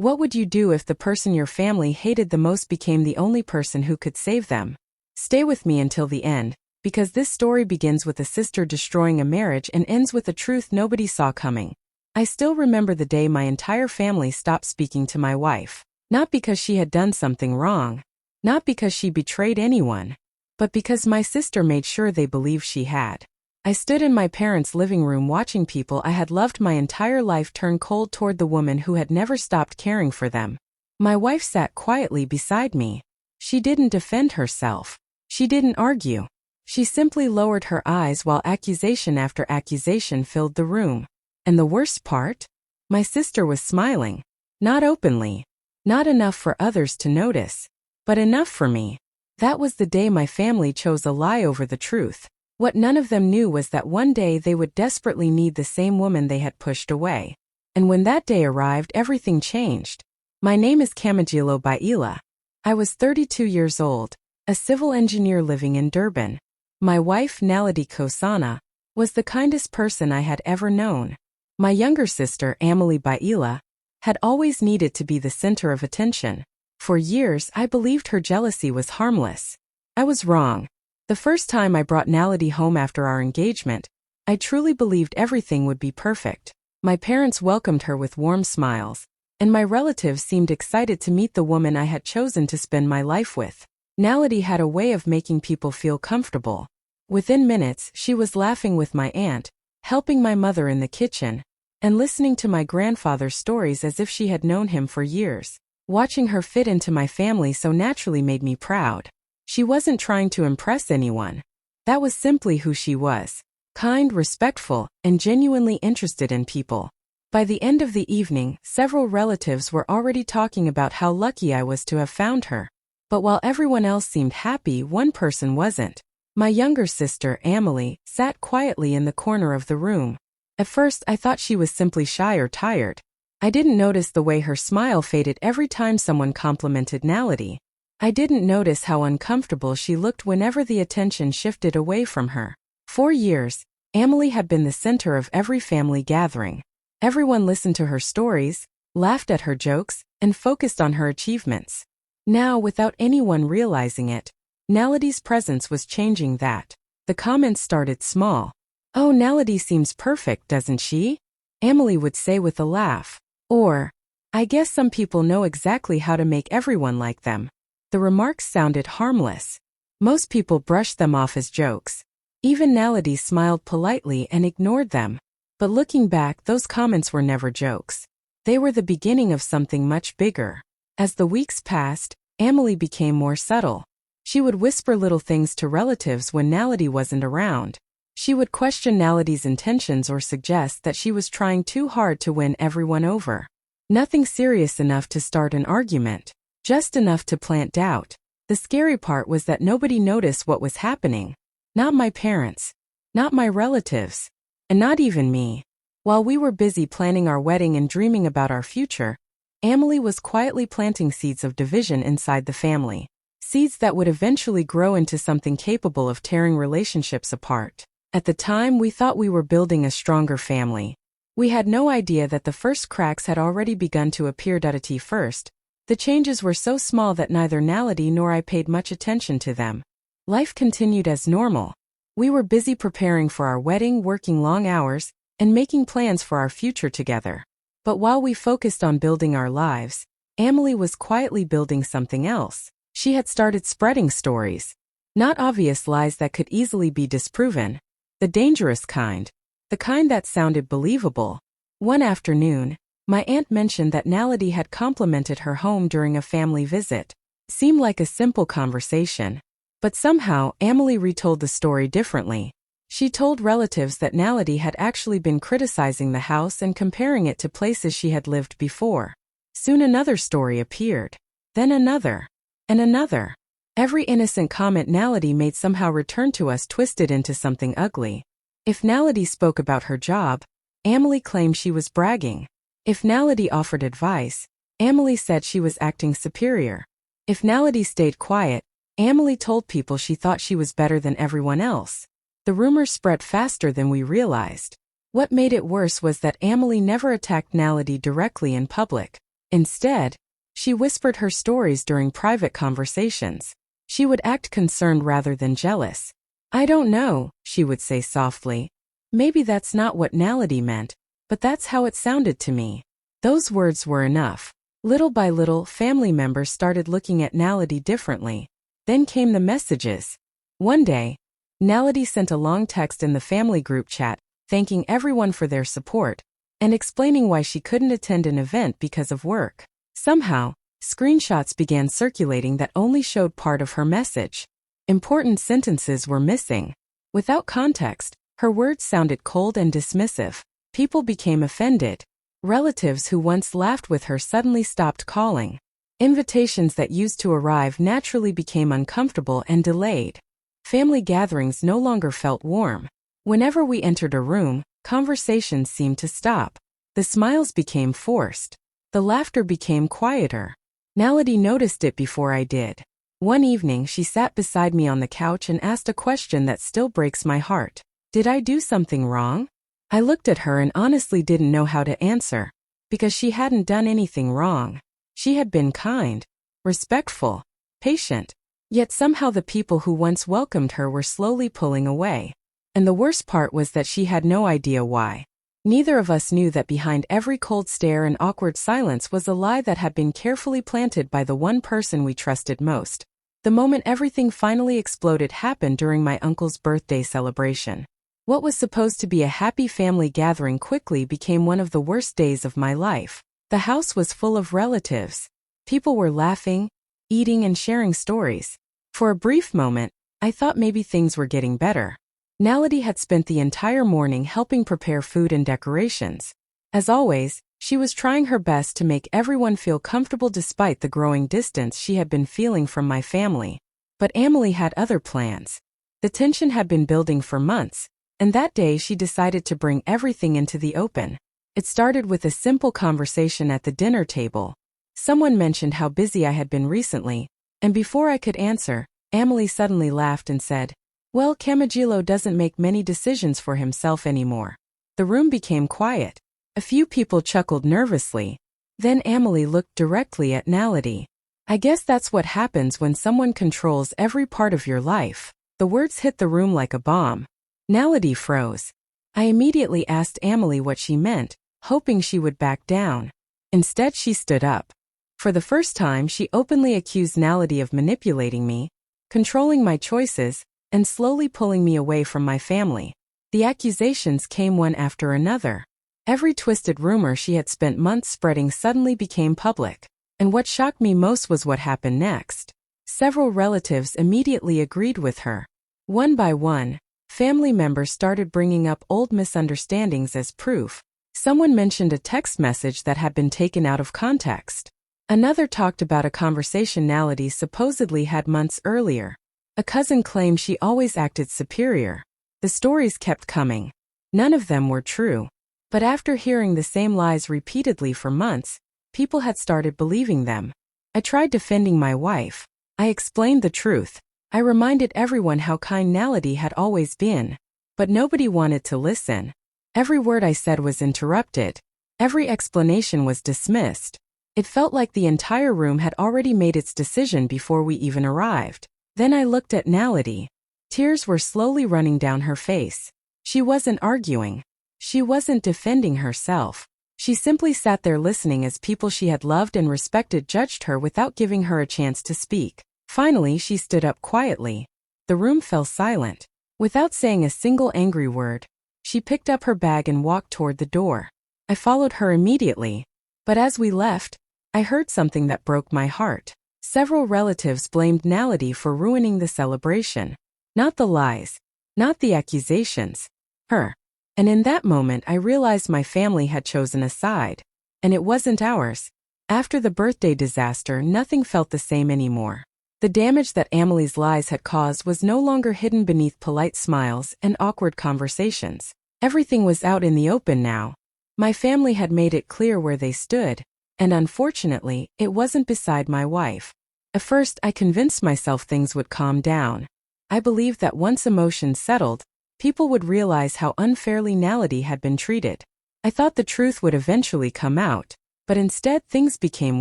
What would you do if the person your family hated the most became the only person who could save them? Stay with me until the end, because this story begins with a sister destroying a marriage and ends with a truth nobody saw coming. I still remember the day my entire family stopped speaking to my wife. Not because she had done something wrong. Not because she betrayed anyone. But because my sister made sure they believed she had. I stood in my parents' living room watching people I had loved my entire life turn cold toward the woman who had never stopped caring for them. My wife sat quietly beside me. She didn't defend herself. She didn't argue. She simply lowered her eyes while accusation after accusation filled the room. And the worst part? My sister was smiling. Not openly. Not enough for others to notice. But enough for me. That was the day my family chose a lie over the truth. What none of them knew was that one day they would desperately need the same woman they had pushed away. And when that day arrived, everything changed. My name is Kamogelo by Ila. I was 32 years old, a civil engineer living in Durban. My wife, Naledi Kosana, was the kindest person I had ever known. My younger sister, Amahle by Ila, had always needed to be the center of attention. For years, I believed her jealousy was harmless. I was wrong. The first time I brought Naledi home after our engagement, I truly believed everything would be perfect. My parents welcomed her with warm smiles, and my relatives seemed excited to meet the woman I had chosen to spend my life with. Naledi had a way of making people feel comfortable. Within minutes, she was laughing with my aunt, helping my mother in the kitchen, and listening to my grandfather's stories as if she had known him for years. Watching her fit into my family so naturally made me proud. She wasn't trying to impress anyone. That was simply who she was. Kind, respectful, and genuinely interested in people. By the end of the evening, several relatives were already talking about how lucky I was to have found her. But while everyone else seemed happy, one person wasn't. My younger sister, Amahle, sat quietly in the corner of the room. At first, I thought she was simply shy or tired. I didn't notice the way her smile faded every time someone complimented Naledi. I didn't notice how uncomfortable she looked whenever the attention shifted away from her. For years, Amahle had been the center of every family gathering. Everyone listened to her stories, laughed at her jokes, and focused on her achievements. Now, without anyone realizing it, Naledi's presence was changing that. The comments started small. "Oh, Naledi seems perfect, doesn't she?" Amahle would say with a laugh. Or, "I guess some people know exactly how to make everyone like them." The remarks sounded harmless. Most people brushed them off as jokes. Even Naledi smiled politely and ignored them. But looking back, those comments were never jokes. They were the beginning of something much bigger. As the weeks passed, Amahle became more subtle. She would whisper little things to relatives when Naledi wasn't around. She would question Naledi's intentions or suggest that she was trying too hard to win everyone over. Nothing serious enough to start an argument. Just enough to plant doubt. The scary part was that nobody noticed what was happening. Not my parents. Not my relatives. And not even me. While we were busy planning our wedding and dreaming about our future, Amahle was quietly planting seeds of division inside the family. Seeds that would eventually grow into something capable of tearing relationships apart. At the time, we thought we were building a stronger family. We had no idea that the first cracks had already begun to appear. At first, the changes were so small that neither Naledi nor I paid much attention to them. Life continued as normal. We were busy preparing for our wedding, working long hours, and making plans for our future together. But while we focused on building our lives, Amahle was quietly building something else. She had started spreading stories. Not obvious lies that could easily be disproven. The dangerous kind. The kind that sounded believable. One afternoon, my aunt mentioned that Naledi had complimented her home during a family visit. Seemed like a simple conversation. But somehow, Amahle retold the story differently. She told relatives that Naledi had actually been criticizing the house and comparing it to places she had lived before. Soon another story appeared. Then another. And another. Every innocent comment Naledi made somehow returned to us twisted into something ugly. If Naledi spoke about her job, Amahle claimed she was bragging. If Naledi offered advice, Amahle said she was acting superior. If Naledi stayed quiet, Amahle told people she thought she was better than everyone else. The rumors spread faster than we realized. What made it worse was that Amahle never attacked Naledi directly in public. Instead, she whispered her stories during private conversations. She would act concerned rather than jealous. "I don't know," she would say softly. "Maybe that's not what Naledi meant, but that's how it sounded to me." Those words were enough. Little by little, family members started looking at Naledi differently. Then came the messages. One day, Naledi sent a long text in the family group chat, thanking everyone for their support, and explaining why she couldn't attend an event because of work. Somehow, screenshots began circulating that only showed part of her message. Important sentences were missing. Without context, her words sounded cold and dismissive. People became offended. Relatives who once laughed with her suddenly stopped calling. Invitations that used to arrive naturally became uncomfortable and delayed. Family gatherings no longer felt warm. Whenever we entered a room, conversations seemed to stop. The smiles became forced. The laughter became quieter. Naledi noticed it before I did. One evening, she sat beside me on the couch and asked a question that still breaks my heart. "Did I do something wrong?" I looked at her and honestly didn't know how to answer, because she hadn't done anything wrong. She had been kind, respectful, patient. Yet somehow the people who once welcomed her were slowly pulling away. And the worst part was that she had no idea why. Neither of us knew that behind every cold stare and awkward silence was a lie that had been carefully planted by the one person we trusted most. The moment everything finally exploded happened during my uncle's birthday celebration. What was supposed to be a happy family gathering quickly became one of the worst days of my life. The house was full of relatives. People were laughing, eating, and sharing stories. For a brief moment, I thought maybe things were getting better. Naledi had spent the entire morning helping prepare food and decorations. As always, she was trying her best to make everyone feel comfortable despite the growing distance she had been feeling from my family. But Amahle had other plans. The tension had been building for months, and that day she decided to bring everything into the open. It started with a simple conversation at the dinner table. Someone mentioned how busy I had been recently, and before I could answer, Amahle suddenly laughed and said, "Well, Kamogelo doesn't make many decisions for himself anymore." The room became quiet. A few people chuckled nervously. Then Amahle looked directly at Naledi. "I guess that's what happens when someone controls every part of your life." The words hit the room like a bomb. Naledi froze. I immediately asked Amahle what she meant, hoping she would back down. Instead, she stood up. For the first time, she openly accused Naledi of manipulating me, controlling my choices, and slowly pulling me away from my family. The accusations came one after another. Every twisted rumor she had spent months spreading suddenly became public. And what shocked me most was what happened next. Several relatives immediately agreed with her. One by one, family members started bringing up old misunderstandings as proof. Someone mentioned a text message that had been taken out of context. Another talked about a conversation Naledi supposedly had months earlier. A cousin claimed she always acted superior. The stories kept coming. None of them were true. But after hearing the same lies repeatedly for months, people had started believing them. I tried defending my wife. I explained the truth. I reminded everyone how kind Naledi had always been. But nobody wanted to listen. Every word I said was interrupted. Every explanation was dismissed. It felt like the entire room had already made its decision before we even arrived. Then I looked at Naledi. Tears were slowly running down her face. She wasn't arguing. She wasn't defending herself. She simply sat there listening as people she had loved and respected judged her without giving her a chance to speak. Finally, she stood up quietly. The room fell silent. Without saying a single angry word, she picked up her bag and walked toward the door. I followed her immediately. But as we left, I heard something that broke my heart. Several relatives blamed Naledi for ruining the celebration. Not the lies, not the accusations, her. And in that moment I realized my family had chosen a side. And it wasn't ours. After the birthday disaster, nothing felt the same anymore. The damage that Amahle's lies had caused was no longer hidden beneath polite smiles and awkward conversations. Everything was out in the open now. My family had made it clear where they stood. And unfortunately, it wasn't beside my wife. At first, I convinced myself things would calm down. I believed that once emotions settled, people would realize how unfairly Naledi had been treated. I thought the truth would eventually come out. But instead, things became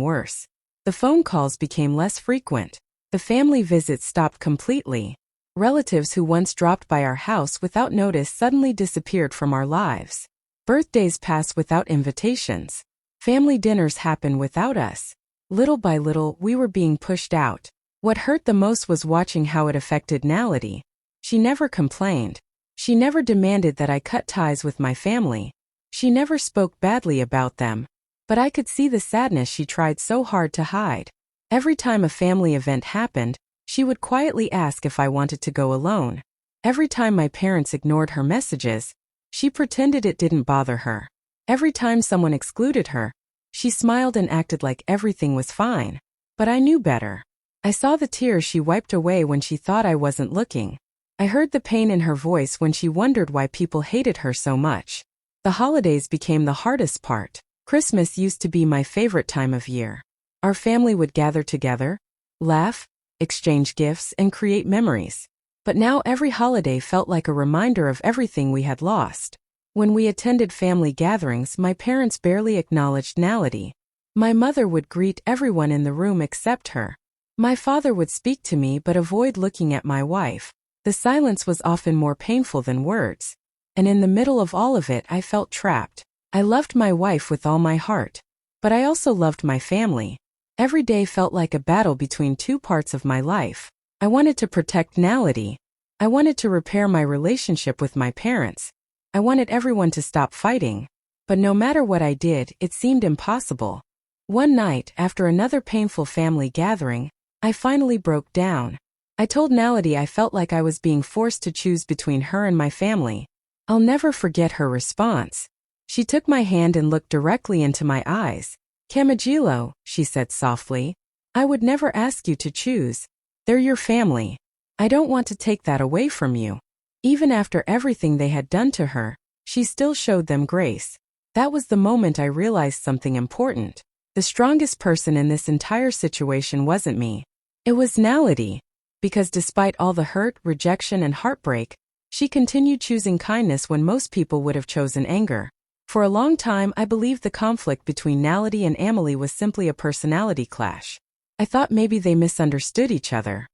worse. The phone calls became less frequent. The family visits stopped completely. Relatives who once dropped by our house without notice suddenly disappeared from our lives. Birthdays passed without invitations. Family dinners happened without us. Little by little, we were being pushed out. What hurt the most was watching how it affected Naledi. She never complained. She never demanded that I cut ties with my family. She never spoke badly about them. But I could see the sadness she tried so hard to hide. Every time a family event happened, she would quietly ask if I wanted to go alone. Every time my parents ignored her messages, she pretended it didn't bother her. Every time someone excluded her, she smiled and acted like everything was fine. But I knew better. I saw the tears she wiped away when she thought I wasn't looking. I heard the pain in her voice when she wondered why people hated her so much. The holidays became the hardest part. Christmas used to be my favorite time of year. Our family would gather together, laugh, exchange gifts, and create memories. But now every holiday felt like a reminder of everything we had lost. When we attended family gatherings, my parents barely acknowledged Naledi. My mother would greet everyone in the room except her. My father would speak to me but avoid looking at my wife. The silence was often more painful than words. And in the middle of all of it, I felt trapped. I loved my wife with all my heart. But I also loved my family. Every day felt like a battle between two parts of my life. I wanted to protect Naledi. I wanted to repair my relationship with my parents. I wanted everyone to stop fighting. But no matter what I did, it seemed impossible. One night, after another painful family gathering, I finally broke down. I told Naledi I felt like I was being forced to choose between her and my family. I'll never forget her response. She took my hand and looked directly into my eyes. "Kamogelo," she said softly, "I would never ask you to choose. They're your family. I don't want to take that away from you." Even after everything they had done to her, she still showed them grace. That was the moment I realized something important. The strongest person in this entire situation wasn't me. It was Naledi. Because despite all the hurt, rejection, and heartbreak, she continued choosing kindness when most people would have chosen anger. For a long time, I believed the conflict between Naledi and Amahle was simply a personality clash. I thought maybe they misunderstood each other.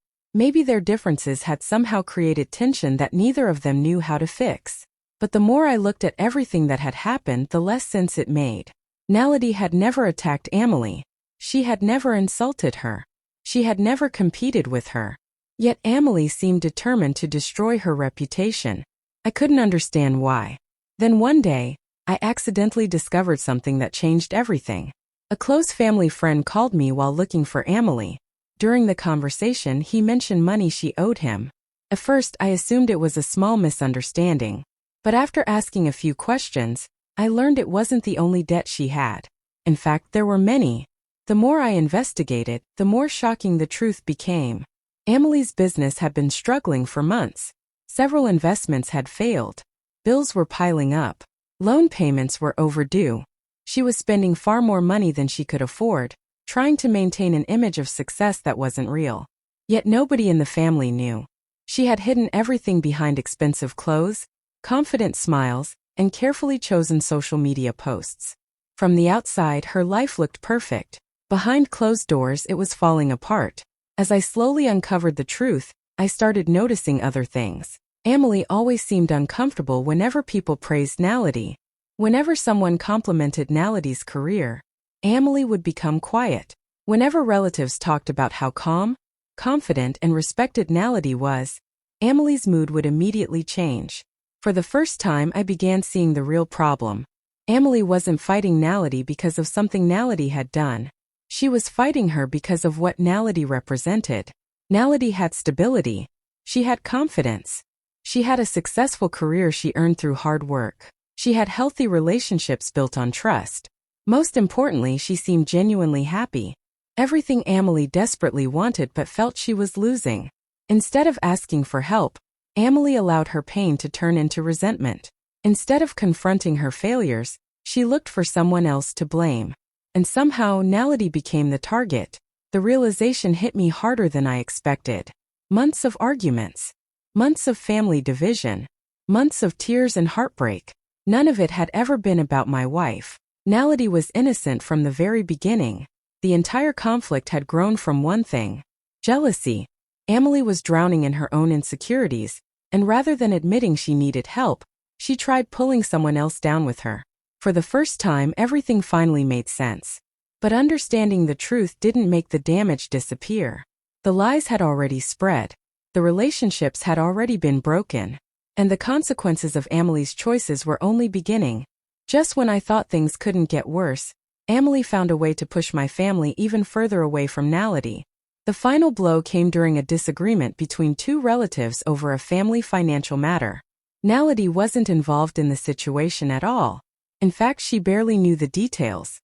Maybe their differences had somehow created tension that neither of them knew how to fix. But the more I looked at everything that had happened, the less sense it made. Naledi had never attacked Amahle. She had never insulted her. She had never competed with her. Yet Amahle seemed determined to destroy her reputation. I couldn't understand why. Then one day, I accidentally discovered something that changed everything. A close family friend called me while looking for Amahle. During the conversation, he mentioned money she owed him. At first, I assumed it was a small misunderstanding. But after asking a few questions, I learned it wasn't the only debt she had. In fact, there were many. The more I investigated, the more shocking the truth became. Amahl's business had been struggling for months. Several investments had failed. Bills were piling up. Loan payments were overdue. She was spending far more money than she could afford, trying to maintain an image of success that wasn't real. Yet nobody in the family knew. She had hidden everything behind expensive clothes, confident smiles, and carefully chosen social media posts. From the outside, her life looked perfect. Behind closed doors, it was falling apart. As I slowly uncovered the truth, I started noticing other things. Amahle always seemed uncomfortable whenever people praised Naledi. Whenever someone complimented Naledi's career, Amahle would become quiet. Whenever relatives talked about how calm, confident, and respected Naledi was, Amahle's mood would immediately change. For the first time, I began seeing the real problem. Amahle wasn't fighting Naledi because of something Naledi had done. She was fighting her because of what Naledi represented. Naledi had stability. She had confidence. She had a successful career she earned through hard work. She had healthy relationships built on trust. Most importantly, she seemed genuinely happy. Everything Amahle desperately wanted but felt she was losing. Instead of asking for help, Amahle allowed her pain to turn into resentment. Instead of confronting her failures, she looked for someone else to blame. And somehow, Naledi became the target. The realization hit me harder than I expected. Months of arguments. Months of family division. Months of tears and heartbreak. None of it had ever been about my wife. Naledi was innocent from the very beginning. The entire conflict had grown from one thing: jealousy. Amahle was drowning in her own insecurities, and rather than admitting she needed help, she tried pulling someone else down with her. For the first time, everything finally made sense. But understanding the truth didn't make the damage disappear. The lies had already spread, the relationships had already been broken, and the consequences of Amahle's choices were only beginning. Just when I thought things couldn't get worse, Amahle found a way to push my family even further away from Naledi. The final blow came during a disagreement between two relatives over a family financial matter. Naledi wasn't involved in the situation at all. In fact, she barely knew the details.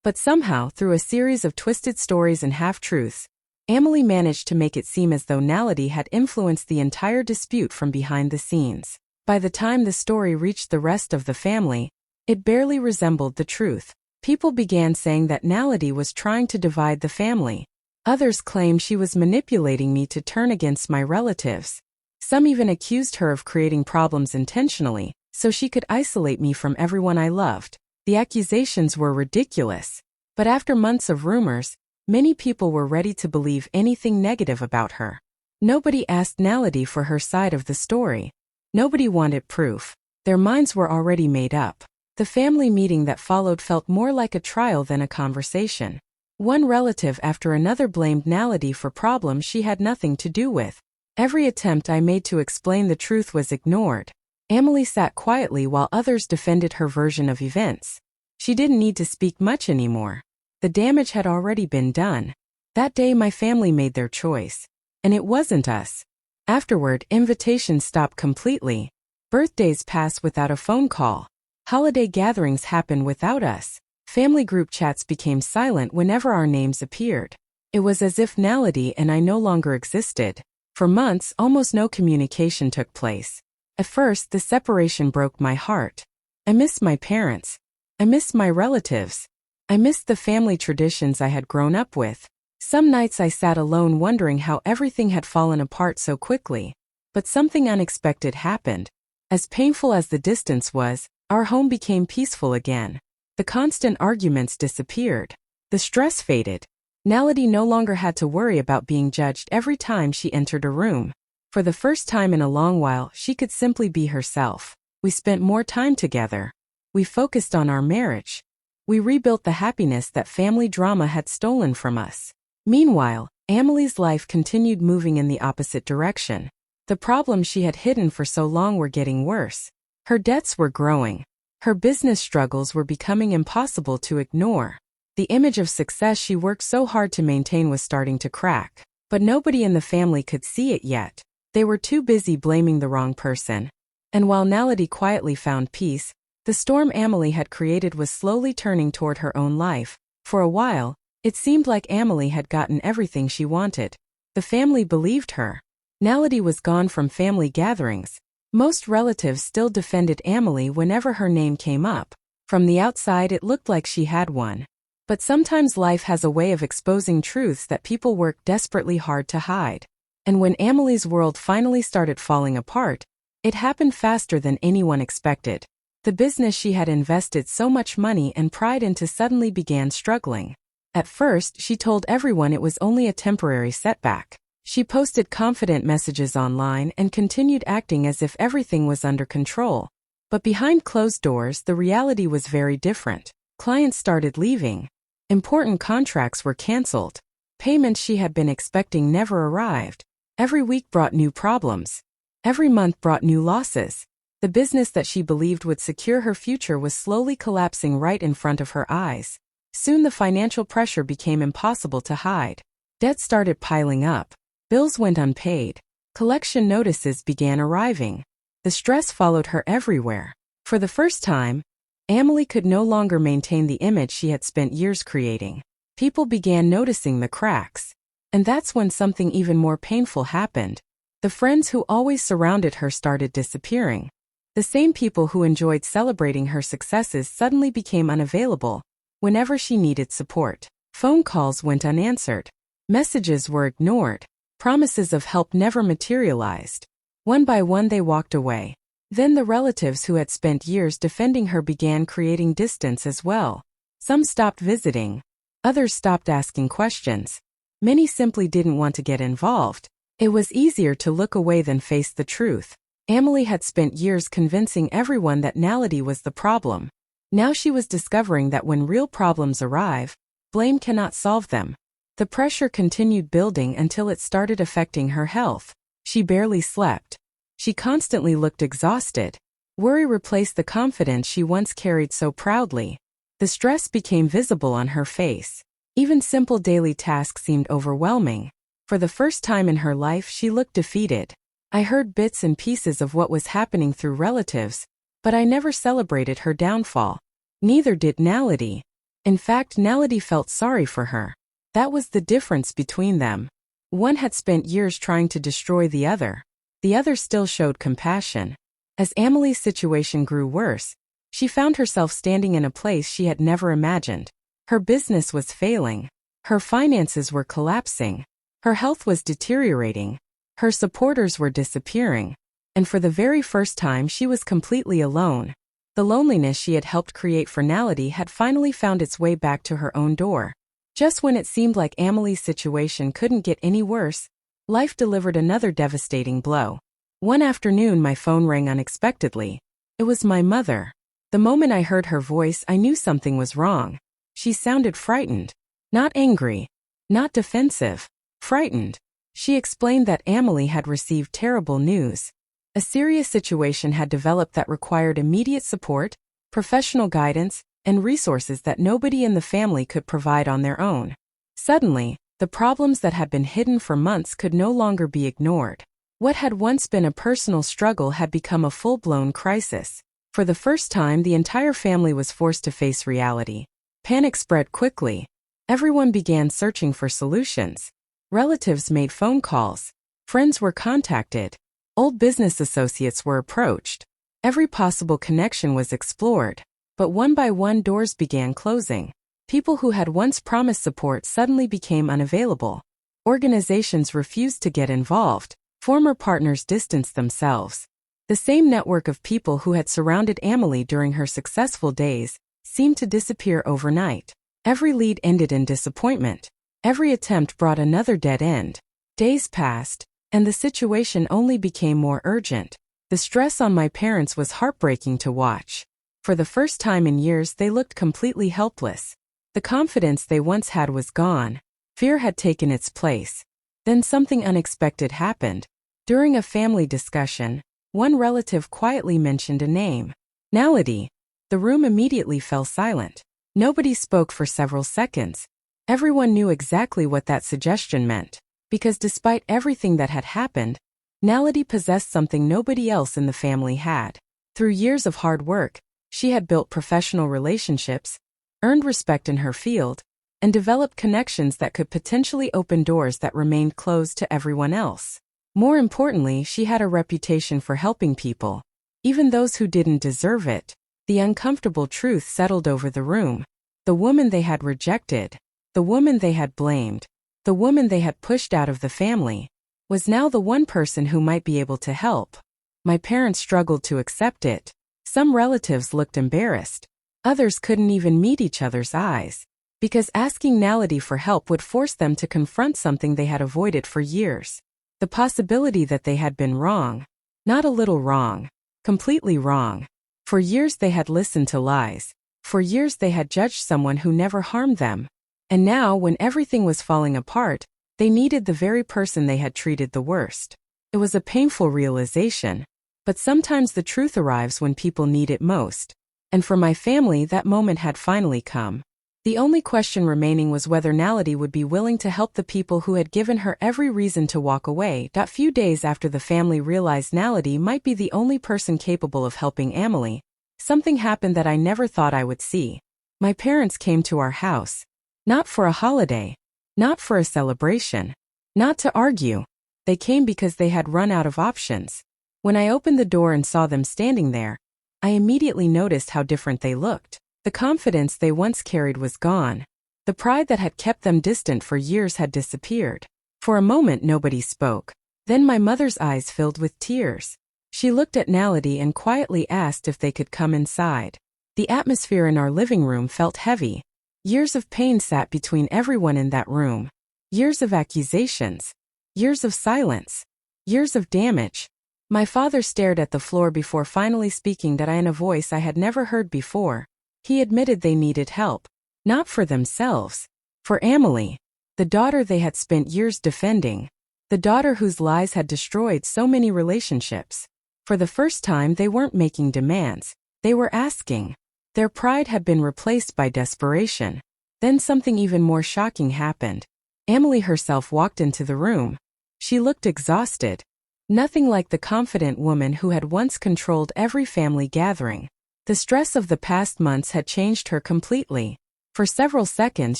But somehow, through a series of twisted stories and half-truths, Amahle managed to make it seem as though Naledi had influenced the entire dispute from behind the scenes. By the time the story reached the rest of the family, it barely resembled the truth. People began saying that Naledi was trying to divide the family. Others claimed she was manipulating me to turn against my relatives. Some even accused her of creating problems intentionally, so she could isolate me from everyone I loved. The accusations were ridiculous. But after months of rumors, many people were ready to believe anything negative about her. Nobody asked Naledi for her side of the story. Nobody wanted proof. Their minds were already made up. The family meeting that followed felt more like a trial than a conversation. One relative after another blamed Naledi for problems she had nothing to do with. Every attempt I made to explain the truth was ignored. Amahle sat quietly while others defended her version of events. She didn't need to speak much anymore. The damage had already been done. That day my family made their choice. And it wasn't us. Afterward, invitations stopped completely. Birthdays passed without a phone call. Holiday gatherings happened without us. Family group chats became silent whenever our names appeared. It was as if Naledi and I no longer existed. For months, almost no communication took place. At first, the separation broke my heart. I missed my parents. I missed my relatives. I missed the family traditions I had grown up with. Some nights I sat alone wondering how everything had fallen apart so quickly. But something unexpected happened. As painful as the distance was, our home became peaceful again. The constant arguments disappeared. The stress faded. Naledi no longer had to worry about being judged every time she entered a room. For the first time in a long while, she could simply be herself. We spent more time together. We focused on our marriage. We rebuilt the happiness that family drama had stolen from us. Meanwhile, Amahle's life continued moving in the opposite direction. The problems she had hidden for so long were getting worse. Her debts were growing. Her business struggles were becoming impossible to ignore. The image of success she worked so hard to maintain was starting to crack. But nobody in the family could see it yet. They were too busy blaming the wrong person. And while Naledi quietly found peace, the storm Amahle had created was slowly turning toward her own life. For a while, it seemed like Amahle had gotten everything she wanted. The family believed her. Naledi was gone from family gatherings. Most relatives still defended Amahle whenever her name came up. From the outside, it looked like she had won. But sometimes life has a way of exposing truths that people work desperately hard to hide. And when Amahle's world finally started falling apart, it happened faster than anyone expected. The business she had invested so much money and pride into suddenly began struggling. At first, she told everyone it was only a temporary setback. She posted confident messages online and continued acting as if everything was under control. But behind closed doors, the reality was very different. Clients started leaving. Important contracts were canceled. Payments she had been expecting never arrived. Every week brought new problems. Every month brought new losses. The business that she believed would secure her future was slowly collapsing right in front of her eyes. Soon the financial pressure became impossible to hide. Debt started piling up. Bills went unpaid. Collection notices began arriving. The stress followed her everywhere. For the first time, Amahle could no longer maintain the image she had spent years creating. People began noticing the cracks. And that's when something even more painful happened. The friends who always surrounded her started disappearing. The same people who enjoyed celebrating her successes suddenly became unavailable whenever she needed support. Phone calls went unanswered. Messages were ignored. Promises of help never materialized. One by one they walked away. Then the relatives who had spent years defending her began creating distance as well. Some stopped visiting. Others stopped asking questions. Many simply didn't want to get involved. It was easier to look away than face the truth. Amahle had spent years convincing everyone that Naledi was the problem. Now she was discovering that when real problems arrive, blame cannot solve them. The pressure continued building until it started affecting her health. She barely slept. She constantly looked exhausted. Worry replaced the confidence she once carried so proudly. The stress became visible on her face. Even simple daily tasks seemed overwhelming. For the first time in her life, she looked defeated. I heard bits and pieces of what was happening through relatives, but I never celebrated her downfall. Neither did Naledi. In fact, Naledi felt sorry for her. That was the difference between them. One had spent years trying to destroy the other. The other still showed compassion. As Amahle's situation grew worse, she found herself standing in a place she had never imagined. Her business was failing. Her finances were collapsing. Her health was deteriorating. Her supporters were disappearing. And for the very first time, she was completely alone. The loneliness she had helped create for Naledi had finally found its way back to her own door. Just when it seemed like Amahle's situation couldn't get any worse, life delivered another devastating blow. One afternoon, my phone rang unexpectedly. It was my mother. The moment I heard her voice, I knew something was wrong. She sounded frightened. Not angry. Not defensive. Frightened. She explained that Amahle had received terrible news. A serious situation had developed that required immediate support, professional guidance, and resources that nobody in the family could provide on their own. Suddenly, the problems that had been hidden for months could no longer be ignored. What had once been a personal struggle had become a full-blown crisis. For the first time, the entire family was forced to face reality. Panic spread quickly. Everyone began searching for solutions. Relatives made phone calls. Friends were contacted. Old business associates were approached. Every possible connection was explored. But one by one, doors began closing. People who had once promised support suddenly became unavailable. Organizations refused to get involved. Former partners distanced themselves. The same network of people who had surrounded Amahle during her successful days seemed to disappear overnight. Every lead ended in disappointment. Every attempt brought another dead end. Days passed, and the situation only became more urgent. The stress on my parents was heartbreaking to watch. For the first time in years, they looked completely helpless. The confidence they once had was gone. Fear had taken its place. Then something unexpected happened. During a family discussion, one relative quietly mentioned a name. Naledi. The room immediately fell silent. Nobody spoke for several seconds. Everyone knew exactly what that suggestion meant, because despite everything that had happened, Naledi possessed something nobody else in the family had. Through years of hard work, she had built professional relationships, earned respect in her field, and developed connections that could potentially open doors that remained closed to everyone else. More importantly, she had a reputation for helping people, even those who didn't deserve it. The uncomfortable truth settled over the room. The woman they had rejected, the woman they had blamed, the woman they had pushed out of the family, was now the one person who might be able to help. My parents struggled to accept it. Some relatives looked embarrassed. Others couldn't even meet each other's eyes, because asking Naledi for help would force them to confront something they had avoided for years. The possibility that they had been wrong. Not a little wrong. Completely wrong. For years they had listened to lies. For years they had judged someone who never harmed them. And now, when everything was falling apart, they needed the very person they had treated the worst. It was a painful realization. But sometimes the truth arrives when people need it most. And for my family, that moment had finally come. The only question remaining was whether Naledi would be willing to help the people who had given her every reason to walk away. Few days after the family realized Naledi might be the only person capable of helping Amahle, something happened that I never thought I would see. My parents came to our house. Not for a holiday. Not for a celebration. Not to argue. They came because they had run out of options. When I opened the door and saw them standing there, I immediately noticed how different they looked. The confidence they once carried was gone. The pride that had kept them distant for years had disappeared. For a moment nobody spoke. Then my mother's eyes filled with tears. She looked at Naledi and quietly asked if they could come inside. The atmosphere in our living room felt heavy. Years of pain sat between everyone in that room. Years of accusations. Years of silence. Years of damage. My father stared at the floor before finally speaking that in a voice I had never heard before. He admitted they needed help. Not for themselves. For Amahle. The daughter they had spent years defending. The daughter whose lies had destroyed so many relationships. For the first time they weren't making demands. They were asking. Their pride had been replaced by desperation. Then something even more shocking happened. Amahle herself walked into the room. She looked exhausted. Nothing like the confident woman who had once controlled every family gathering. The stress of the past months had changed her completely. For several seconds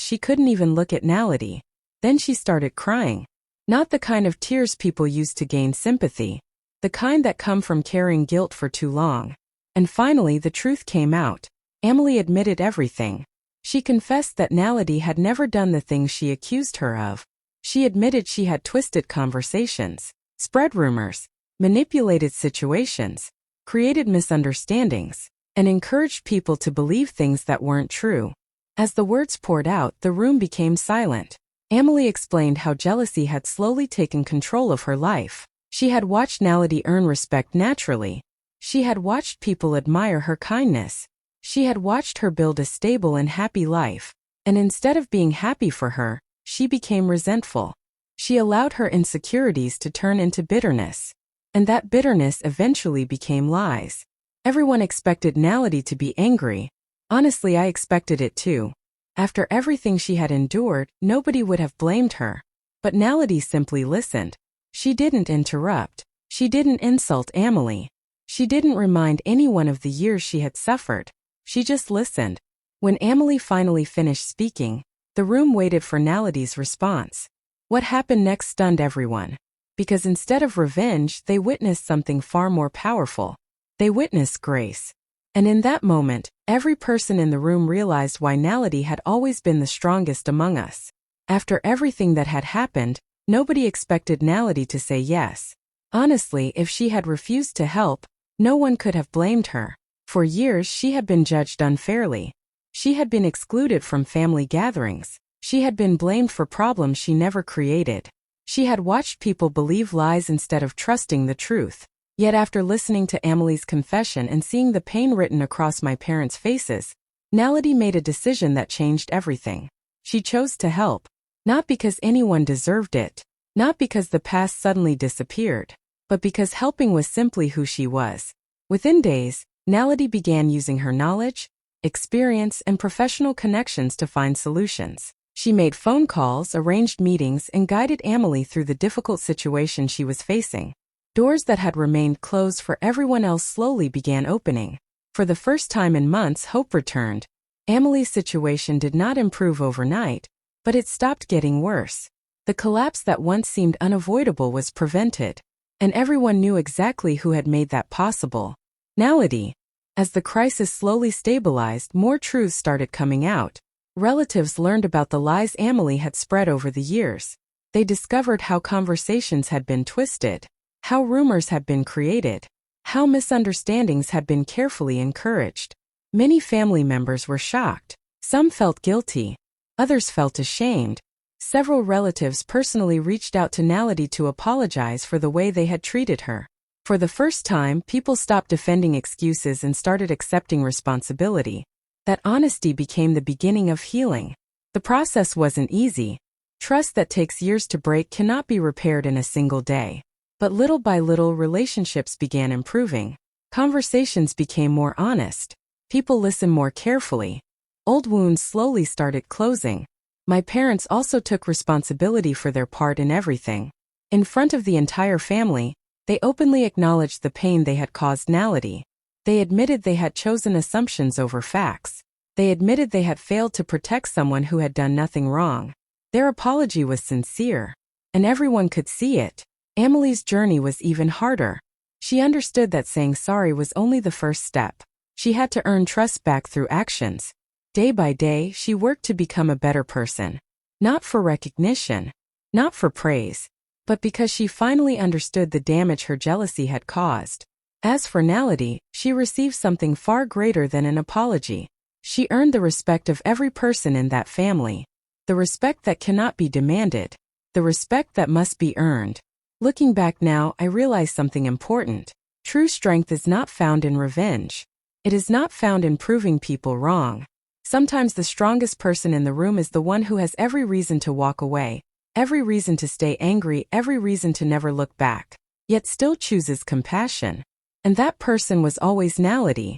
she couldn't even look at Naledi. Then she started crying. Not the kind of tears people use to gain sympathy. The kind that come from carrying guilt for too long. And finally the truth came out. Amahle admitted everything. She confessed that Naledi had never done the things she accused her of. She admitted she had twisted conversations, spread rumors, manipulated situations, created misunderstandings, and encouraged people to believe things that weren't true. As the words poured out, the room became silent. Amahle explained how jealousy had slowly taken control of her life. She had watched Naledi earn respect naturally. She had watched people admire her kindness. She had watched her build a stable and happy life. And instead of being happy for her, she became resentful. She allowed her insecurities to turn into bitterness. And that bitterness eventually became lies. Everyone expected Naledi to be angry. Honestly, I expected it too. After everything she had endured, nobody would have blamed her. But Naledi simply listened. She didn't interrupt. She didn't insult Amahle. She didn't remind anyone of the years she had suffered. She just listened. When Amahle finally finished speaking, the room waited for Naledi's response. What happened next stunned everyone. Because instead of revenge, they witnessed something far more powerful. They witnessed grace. And in that moment, every person in the room realized why Naledi had always been the strongest among us. After everything that had happened, nobody expected Naledi to say yes. Honestly, if she had refused to help, no one could have blamed her. For years she had been judged unfairly. She had been excluded from family gatherings. She had been blamed for problems she never created. She had watched people believe lies instead of trusting the truth. Yet after listening to Amahle's confession and seeing the pain written across my parents' faces, Naledi made a decision that changed everything. She chose to help. Not because anyone deserved it. Not because the past suddenly disappeared. But because helping was simply who she was. Within days, Naledi began using her knowledge, experience, and professional connections to find solutions. She made phone calls, arranged meetings, and guided Amahle through the difficult situation she was facing. Doors that had remained closed for everyone else slowly began opening. For the first time in months, hope returned. Amahle's situation did not improve overnight, but it stopped getting worse. The collapse that once seemed unavoidable was prevented. And everyone knew exactly who had made that possible. Naledi. As the crisis slowly stabilized, more truths started coming out. Relatives learned about the lies Amahle had spread over the years. They discovered how conversations had been twisted, how rumors had been created, how misunderstandings had been carefully encouraged. Many family members were shocked. Some felt guilty. Others felt ashamed. Several relatives personally reached out to Naledi to apologize for the way they had treated her. For the first time, people stopped defending excuses and started accepting responsibility. That honesty became the beginning of healing. The process wasn't easy. Trust that takes years to break cannot be repaired in a single day. But little by little, relationships began improving. Conversations became more honest. People listened more carefully. Old wounds slowly started closing. My parents also took responsibility for their part in everything. In front of the entire family, they openly acknowledged the pain they had caused Naledi. They admitted they had chosen assumptions over facts. They admitted they had failed to protect someone who had done nothing wrong. Their apology was sincere. And everyone could see it. Amahle's journey was even harder. She understood that saying sorry was only the first step. She had to earn trust back through actions. Day by day, she worked to become a better person. Not for recognition, not for praise, but because she finally understood the damage her jealousy had caused. As for Naledi, she received something far greater than an apology. She earned the respect of every person in that family. The respect that cannot be demanded. The respect that must be earned. Looking back now, I realize something important. True strength is not found in revenge. It is not found in proving people wrong. Sometimes the strongest person in the room is the one who has every reason to walk away, every reason to stay angry, every reason to never look back, yet still chooses compassion. And that person was always Naledi.